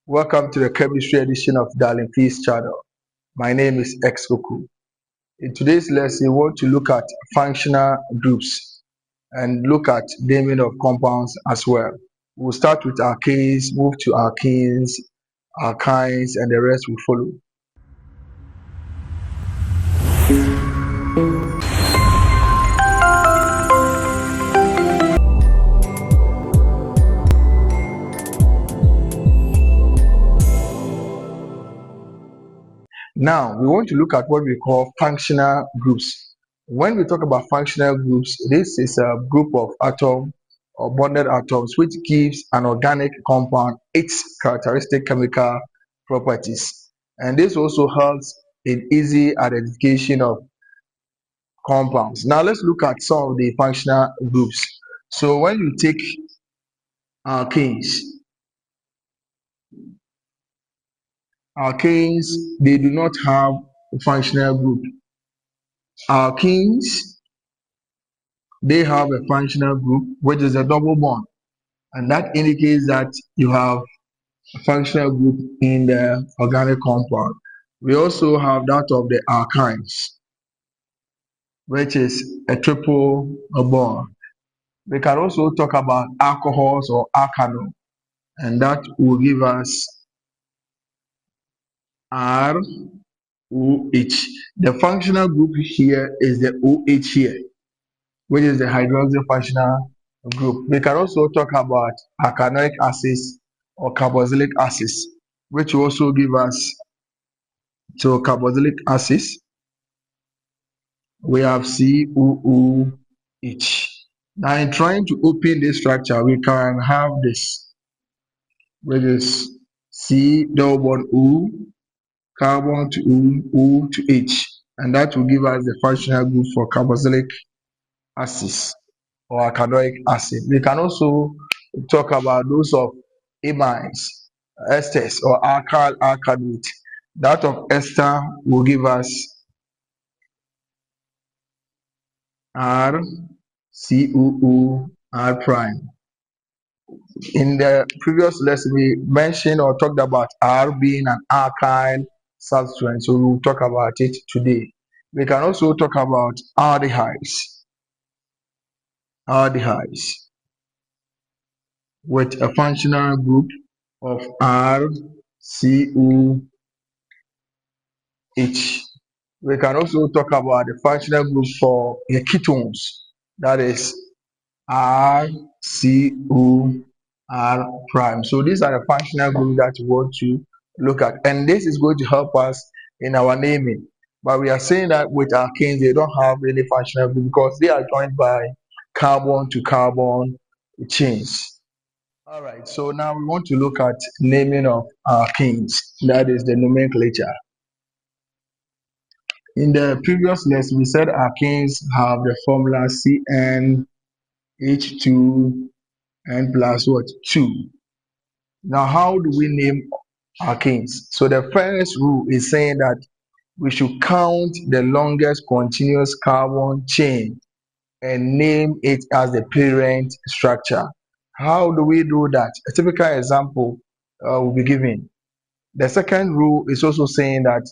Welcome to the chemistry edition of Darling Peace channel. My name is Xkoku. In today's lesson, we want to look at functional groups and look at naming of compounds as well. We'll start with alkanes, move to alkenes, alkynes, and the rest will follow. Now, we want to look at what we call functional groups. When we talk about functional groups, this is a group of atoms or bonded atoms which gives an organic compound its characteristic chemical properties. And this also helps in easy identification of compounds. Now, let's look at some of the functional groups. So, when you take alkanes, alkanes, they do not have a functional group. Alkenes, they have a functional group which is a double bond, and that indicates that you have a functional group in the organic compound. We also have that of the alkynes, which is a triple bond. We can also talk about alcohols or alkano, and that will give us ROH. The functional group here is the OH here, which is the hydroxyl functional group. We can also talk about alkanoic acids or carboxylic acids, which will also give us, so carboxylic acids, we have COOH. Now, in trying to open this structure, we can have this, which is C double bond O, carbon to O to H, and that will give us the functional group for carboxylic acids or alkanoic acid. We can also talk about those of amines, esters, or alkyl alkanoate. That of ester will give us RCOO R prime. In the previous lesson, we mentioned or talked about R being an alkyl substance, so we will talk about it today. We can also talk about aldehydes. Aldehydes with a functional group of RCOH. We can also talk about the functional group for the ketones, that is RCOR prime. So these are the functional groups that we want to look at, and this is going to help us in our naming. But we are saying that with alkanes, they don't have any functional group because they are joined by carbon to carbon chains. All right, so now we want to look at naming of alkenes, that is the nomenclature. In the previous lesson, we said alkenes have the formula CnH2n plus what? 2. Now, how do we name alkenes? So the first rule is saying that we should count the longest continuous carbon chain and name it as the parent structure. How do we do that? A typical example will be given. The second rule is also saying that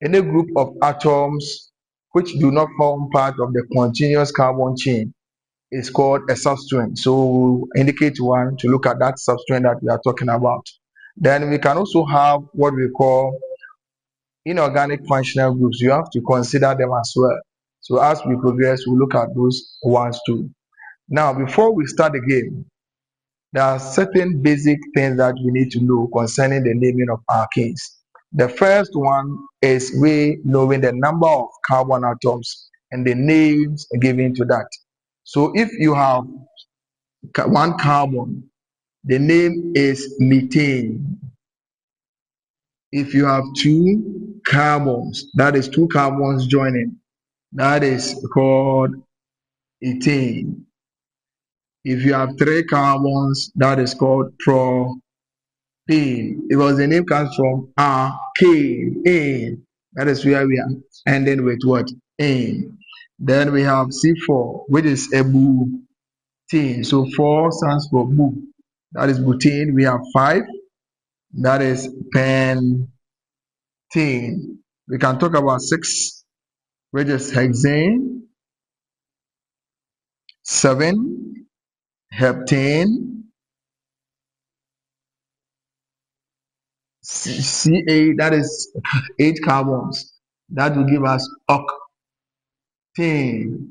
any group of atoms which do not form part of the continuous carbon chain is called a substrate. So we'll indicate one to look at that substrate that we are talking about. Then we can also have what we call inorganic functional groups. You have to consider them as well. So as we progress, we'll look at those ones too. Now, before we start again, there are certain basic things that we need to know concerning the naming of alkenes. The first one is we knowing the number of carbon atoms and the names given to that. So if you have one carbon, the name is methane. If you have two carbons, that is two carbons joining, that is called ethane. If you have three carbons, that is called propane, because the name comes from arcane. That is where we are ending with what? Ane. Then we have C4, which is a butane. So 4 stands for bu. That is butane. We have 5. that is pentane. We can talk about 6, which is hexane, 7, heptane, Ca, that is 8 carbons. That will give us octane.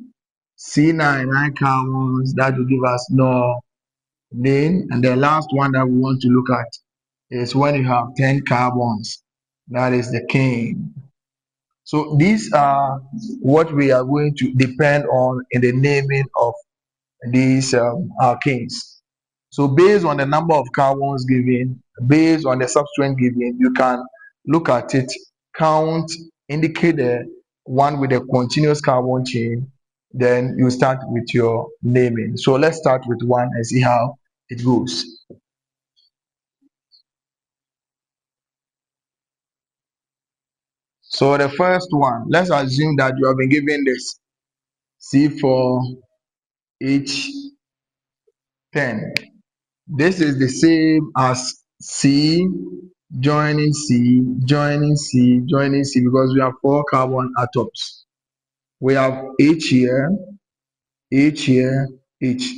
C9, 9 carbons. That will give us nornane. And the last one that we want to look at is when you have 10 carbons. That is the cane. So these are what we are going to depend on in the naming of these alkanes. So based on the number of carbons given, based on the substituent given, you can look at it, count, indicate the one with a continuous carbon chain, then you start with your naming. So let's start with one and see how it goes. So the first one, let's assume that you have been given this C4H10. This is the same as C joining C, joining C, joining C, because we have 4 carbon atoms. We have H here, H here, H,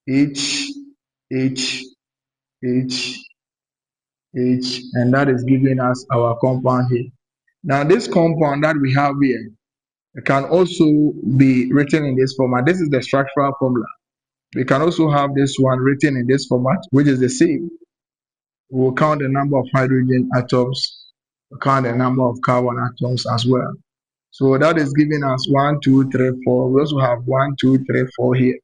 H, H, H, H, and that is giving us our compound here. Now, this compound that we have here can also be written in this format. This is the structural formula. We can also have this one written in this format, which is the same. We'll count the number of hydrogen atoms, we'll count the number of carbon atoms as well. So that is giving us 1, 2, 3, 4. We also have 1, 2, 3, 4 here.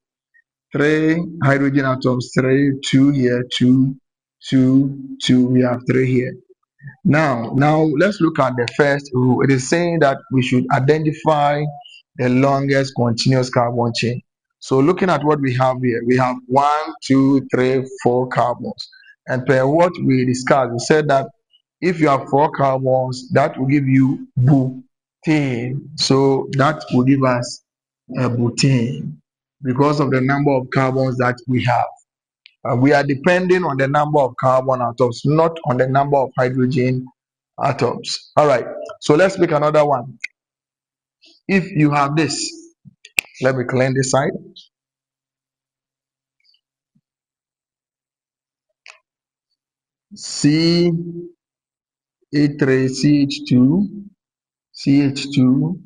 3 hydrogen atoms, 3, 2 here, 2, 2, 2. We have 3 here. Now let's look at the first rule. It is saying that we should identify the longest continuous carbon chain. So looking at what we have here, we have 1, 2, 3, 4 carbons. And per what we discussed, we said that if you have 4 carbons, that will give you butane. So that will give us a butane because of the number of carbons that we have. We are depending on the number of carbon atoms, not on the number of hydrogen atoms. All right, so let's make another one. If you have this, let me clean this side. C3, CH2, CH2,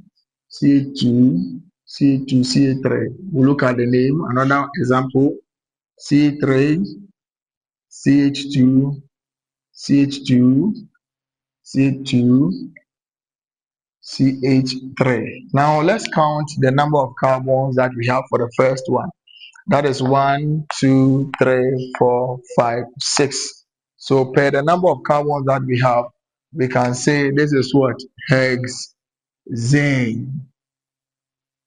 CH2, CH2, CH3. We look at the name. Another example: C3, CH2, CH2, CH2, CH3. Now let's count the number of carbons that we have for the first one. That is 1, 2, 3, 4, 5, 6. So per the number of carbons that we have, we can say this is what? Hexane.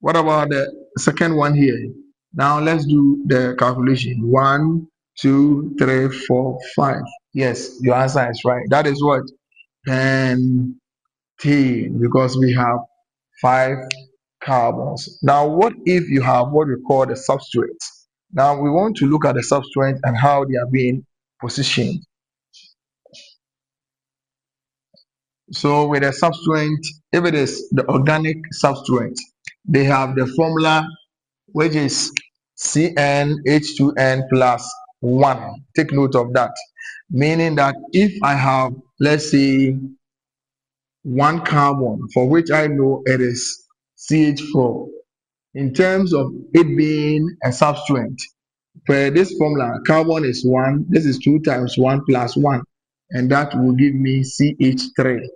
What about the second one here? Now let's do the calculation. 1, 2, 3, 4, 5. Yes, your answer is right. That is what? Pentane, because we have 5 carbons. Now, what if you have what we call the substrates? Now, we want to look at the substrate and how they are being positioned. So, with a substrate, if it is the organic substrate, they have the formula which is CnH2n plus 1. Take note of that. Meaning that if I have, let's say, 1 carbon for which I know it is CH4, in terms of it being a substrate, per this formula, carbon is 1, this is 2 times 1 plus 1, and that will give me CH3.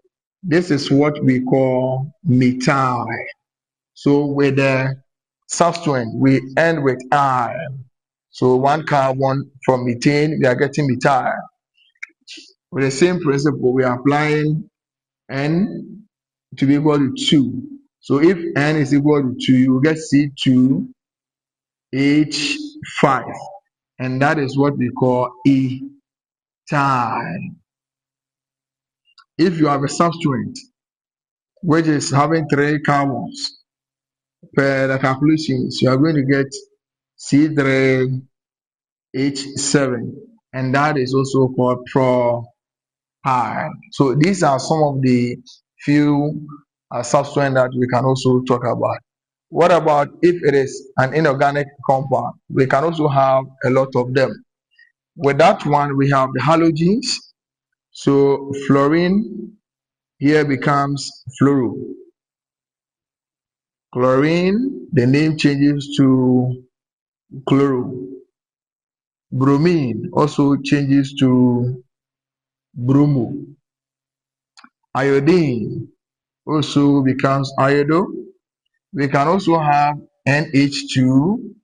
This is what we call methyl. So with the substrate, we end with I. So 1 carbon from methane, we are getting methyl. With the same principle, we are applying N to be equal to 2. So if N is equal to 2, you will get C2H5, and that is what we call ethyl. If you have a substrate which is having 3 carbons, per the calculations, you are going to get C3H7, and that is also called propane. high. So these are some of the few substance that we can also talk about. What about if it is an inorganic compound? We can also have a lot of them. With that one, we have the halogens. So fluorine here becomes fluoro. Chlorine, the name changes to chloro. Bromine also changes to bromo. Iodine also becomes iodo. We can also have NH2,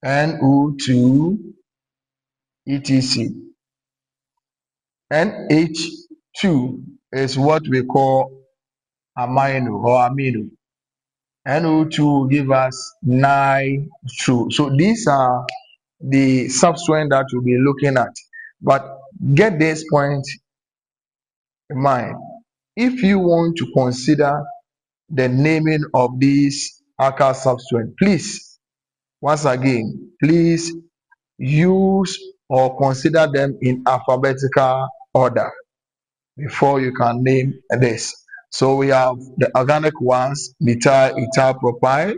NO2, etc. NH2 is what we call amino or amino. NO2 will give us nitro. So these are the substance that we'll be looking at. But get this point in mind. If you want to consider the naming of these alkyl substance, please, once again, please use or consider them in alphabetical order before you can name this. So we have the organic ones, methyl, ethyl, propyl.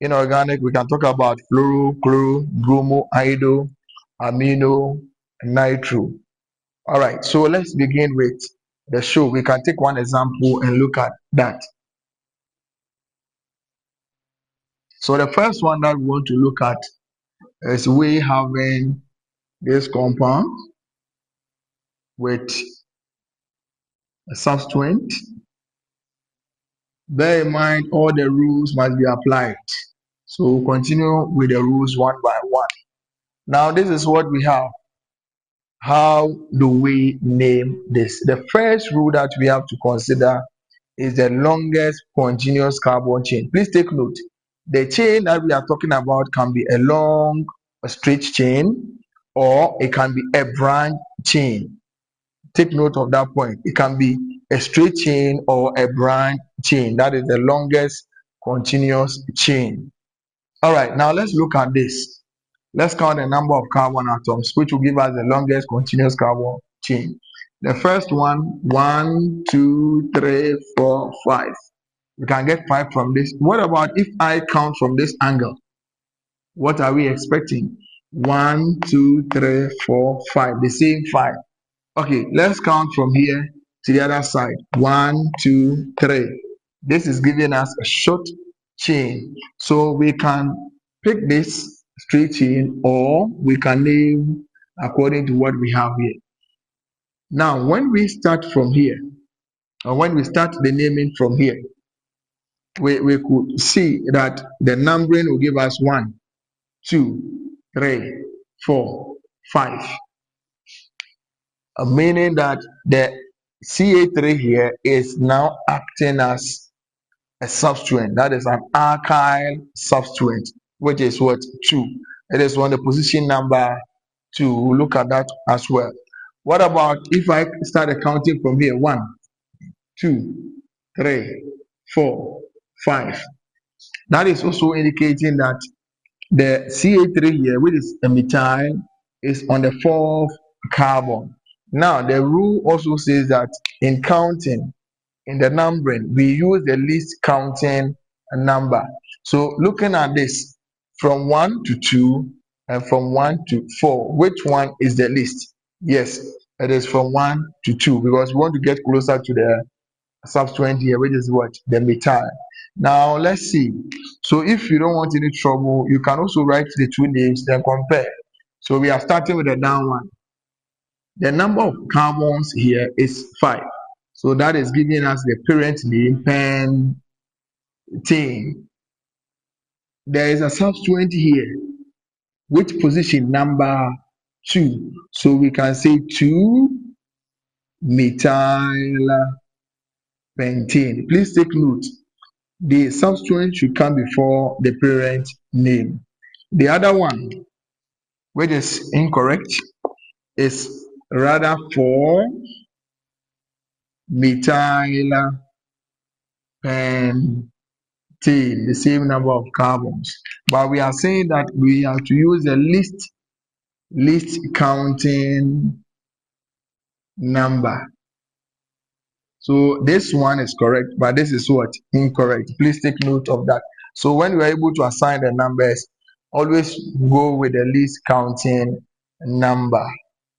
Inorganic, we can talk about fluoro, chloro, bromo, iodo, amino, nitro. All right, so let's begin with the show. We can take one example and look at that. So the first one that we want to look at is we having this compound with a substituent. Bear in mind all the rules must be applied. So we'll continue with the rules one by one. Now this is what we have. How do we name this? The first rule that we have to consider is the longest continuous carbon chain. Please take note. The chain that we are talking about can be a long, a straight chain, or it can be a branch chain. Take note of that point. It can be a straight chain or a branch chain. That is the longest continuous chain. All right, now let's look at this. Let's count the number of carbon atoms, which will give us the longest continuous carbon chain. The first one, 1, 2, 3, 4, 5. We can get 5 from this. What about if I count from this angle? What are we expecting? 1, 2, 3, 4, 5. The same 5. Okay, let's count from here to the other side. 1, 2, 3. This is giving us a short chain. So we can pick this straight chain or we can name according to what we have here. Now, when we start from here, or when we start the naming from here, we could see that the numbering will give us 1, 2, 3, 4, 5. Meaning that the Ca3 here is now acting as a substituent. That is an alkyl substituent, which is what? 2. It is on the position number 2. We'll look at that as well. What about if I start counting from here? 1, 2, 3, 4, 5. That is also indicating that the Ca3 here, which is a methyl, is on the 4th carbon. Now, the rule also says that in counting, in the numbering, we use the least counting number. So, looking at this, from 1 to 2 and from 1 to 4, which one is the least? Yes, it is from 1 to 2 because we want to get closer to the substituent here, which is what? The methyl. Now, let's see. So, if you don't want any trouble, you can also write the two names, then compare. So, we are starting with the down one. The number of carbons here is 5. So that is giving us the parent name, pentane. There is a substituent here, which position? Number 2. So we can say 2-methyl pentane. Please take note. The substituent should come before the parent name. The other one, which is incorrect, is rather 4-methyl pentane. The same number of carbons, but we are saying that we have to use the least counting number. So this one is correct, but this is what? Incorrect. Please take note of that. So when you are able to assign the numbers, always go with the least counting number.